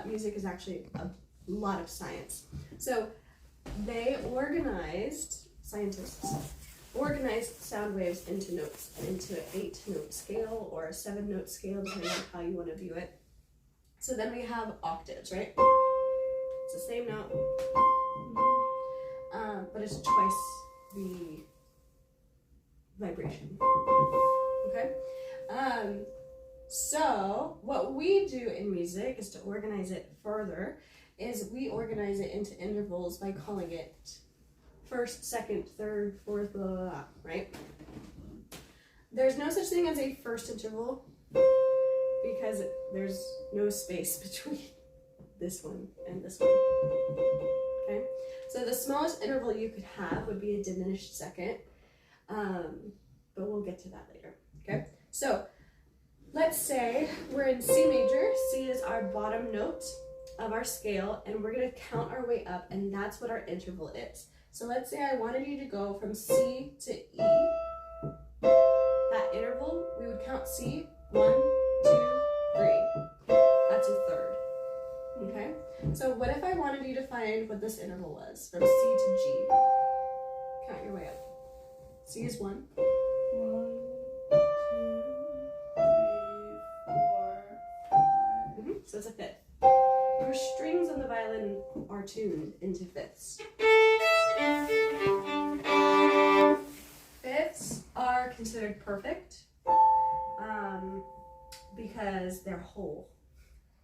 music is actually a lot of science. So scientists organized sound waves into notes, and into an 8-note scale or a 7-note scale, depending on how you want to view it. So then we have octaves, right? It's the same note, but it's twice the vibration. Okay? So what we do in music is to organize it further, is we organize it into intervals by calling it first, second, third, fourth, blah, blah, blah, right? There's no such thing as a first interval because there's no space between this one and this one, okay? So the smallest interval you could have would be a diminished second, but we'll get to that later, okay? So let's say we're in C major. C is our bottom note of our scale, and we're gonna count our way up, and that's what our interval is. So let's say I wanted you to go from C to E. That interval, we would count C, 1, 2, 3. That's a third, okay? So what if I wanted you to find what this interval was, from C to G? Count your way up. C is 1. 1, 2, 3, 4, 5. So it's a fifth. Your strings on the violin are tuned into fifths. Fifths are considered perfect because they're whole,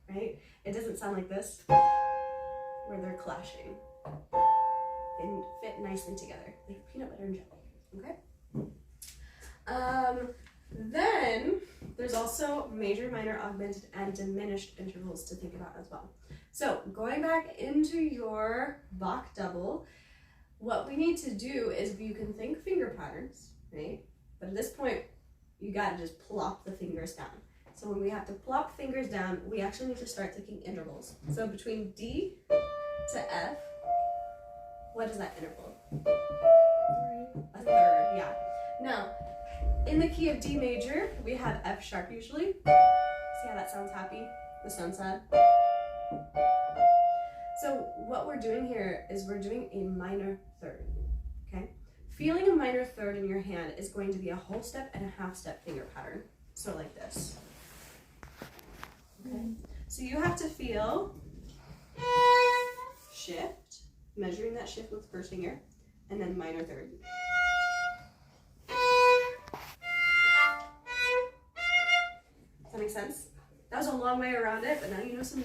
right? It doesn't sound like this, where they're clashing. They fit nicely together, like peanut butter and jelly, okay? Then there's also major, minor, augmented, and diminished intervals to think about as well. So going back into your Bach double, what we need to do is you can think finger patterns, right? But at this point, you gotta just plop the fingers down. So when we have to plop fingers down, we actually need to start thinking intervals. So between D to F, what is that interval? 3. A third, yeah. Now, in the key of D major, we have F sharp usually. See how that sounds happy? This sounds sad. So what we're doing here is we're doing a minor third, okay? Feeling a minor third in your hand is going to be a whole step and a half step finger pattern. So like this, okay? So you have to feel shift, measuring that shift with first finger, and then minor third. Does that make sense? That was a long way around it, but now you know some